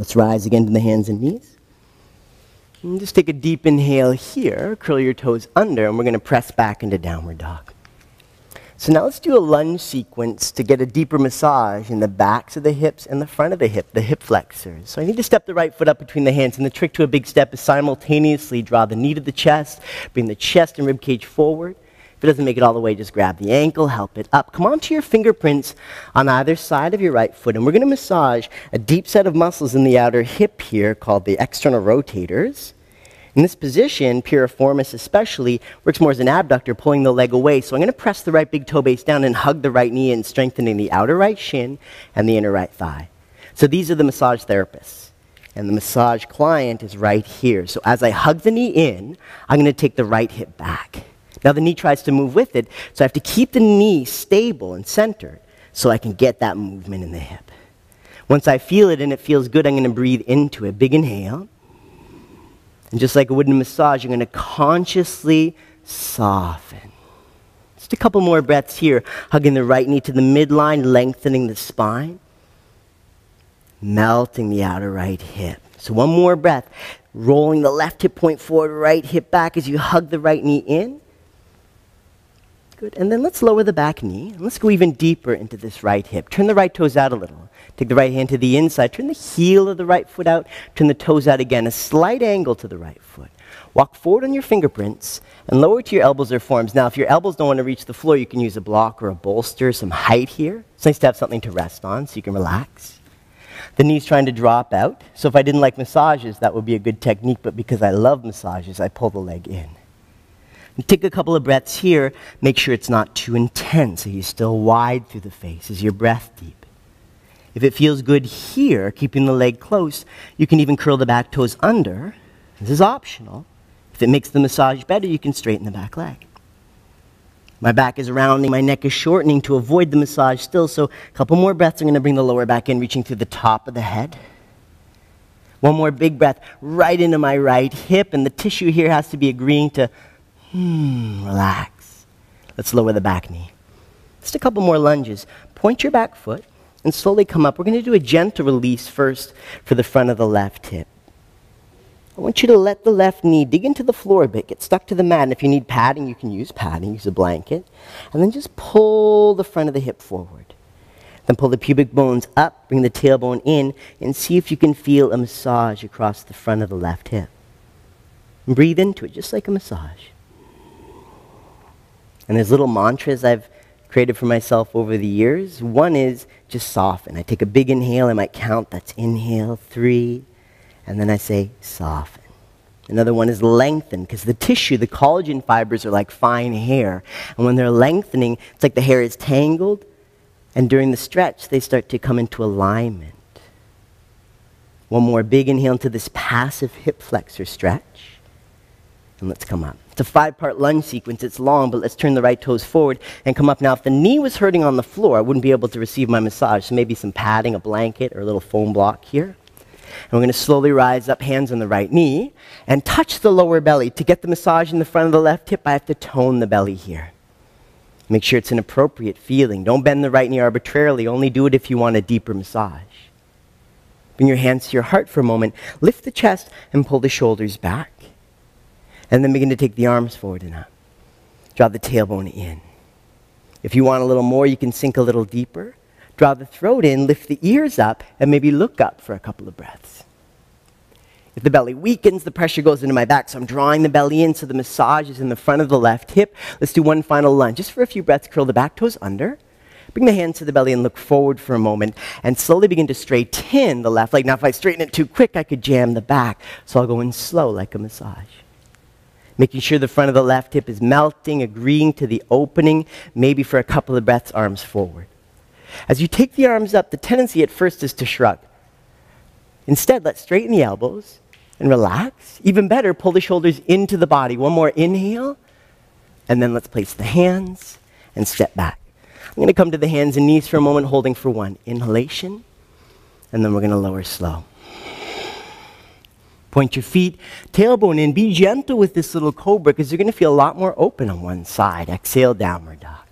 let's rise again to the hands and knees. And just take a deep inhale here, curl your toes under, and we're going to press back into downward dog. So now let's do a lunge sequence to get a deeper massage in the backs of the hips and the front of the hip flexors. So I need to step the right foot up between the hands, and the trick to a big step is simultaneously draw the knee to the chest, bring the chest and ribcage forward. If it doesn't make it all the way, just grab the ankle, help it up. Come onto your fingerprints on either side of your right foot, and we're going to massage a deep set of muscles in the outer hip here called the external rotators. In this position, piriformis especially, works more as an abductor, pulling the leg away. So I'm going to press the right big toe base down and hug the right knee in, strengthening the outer right shin and the inner right thigh. So these are the massage therapists. And the massage client is right here. So as I hug the knee in, I'm going to take the right hip back. Now the knee tries to move with it, so I have to keep the knee stable and centered so I can get that movement in the hip. Once I feel it and it feels good, I'm going to breathe into it. Big inhale. And just like a wooden massage, you're going to consciously soften. Just a couple more breaths here, hugging the right knee to the midline, lengthening the spine, melting the outer right hip. So one more breath, rolling the left hip point forward, right hip back as you hug the right knee in. Good. And then let's lower the back knee. And let's go even deeper into this right hip. Turn the right toes out a little. Take the right hand to the inside. Turn the heel of the right foot out. Turn the toes out again. A slight angle to the right foot. Walk forward on your fingerprints and lower to your elbows or forearms. Now, if your elbows don't want to reach the floor, you can use a block or a bolster, some height here. It's nice to have something to rest on so you can relax. The knee's trying to drop out. So if I didn't like massages, that would be a good technique. But because I love massages, I pull the leg in. And take a couple of breaths here. Make sure it's not too intense, so you're still wide through the face. Is your breath deep? If it feels good here, keeping the leg close, you can even curl the back toes under. This is optional. If it makes the massage better, you can straighten the back leg. My back is rounding, my neck is shortening to avoid the massage still, so a couple more breaths. I'm going to bring the lower back in, reaching through the top of the head. One more big breath right into my right hip, and the tissue here has to be agreeing to relax. Let's lower the back knee. Just a couple more lunges. Point your back foot and slowly come up. We're going to do a gentle release first for the front of the left hip. I want you to let the left knee dig into the floor a bit, get stuck to the mat, and if you need padding, you can use padding, use a blanket, and then just pull the front of the hip forward. Then pull the pubic bones up, bring the tailbone in, and see if you can feel a massage across the front of the left hip. And breathe into it, just like a massage. And there's little mantras I've created for myself over the years. One is just soften. I take a big inhale, I might count, that's inhale, 3, and then I say soften. Another one is lengthen, because the tissue, the collagen fibers are like fine hair. And when they're lengthening, it's like the hair is tangled, and during the stretch, they start to come into alignment. One more big inhale into this passive hip flexor stretch. And let's come up. It's a 5-part lunge sequence. It's long, but let's turn the right toes forward and come up. Now, if the knee was hurting on the floor, I wouldn't be able to receive my massage. So maybe some padding, a blanket, or a little foam block here. And we're going to slowly rise up, hands on the right knee, and touch the lower belly. To get the massage in the front of the left hip, I have to tone the belly here. Make sure it's an appropriate feeling. Don't bend the right knee arbitrarily. Only do it if you want a deeper massage. Bring your hands to your heart for a moment. Lift the chest and pull the shoulders back. And then begin to take the arms forward and up. Draw the tailbone in. If you want a little more, you can sink a little deeper. Draw the throat in, lift the ears up, and maybe look up for a couple of breaths. If the belly weakens, the pressure goes into my back, so I'm drawing the belly in so the massage is in the front of the left hip. Let's do one final lunge. Just for a few breaths, curl the back toes under. Bring the hands to the belly and look forward for a moment, and slowly begin to straighten the left leg. Now, if I straighten it too quick, I could jam the back, so I'll go in slow like a massage. Making sure the front of the left hip is melting, agreeing to the opening, maybe for a couple of breaths, arms forward. As you take the arms up, the tendency at first is to shrug. Instead, let's straighten the elbows and relax. Even better, pull the shoulders into the body. One more inhale, and then let's place the hands and step back. I'm going to come to the hands and knees for a moment, holding for one inhalation, and then we're going to lower slow. Point your feet, tailbone in. Be gentle with this little cobra because you're going to feel a lot more open on one side. Exhale, downward dog.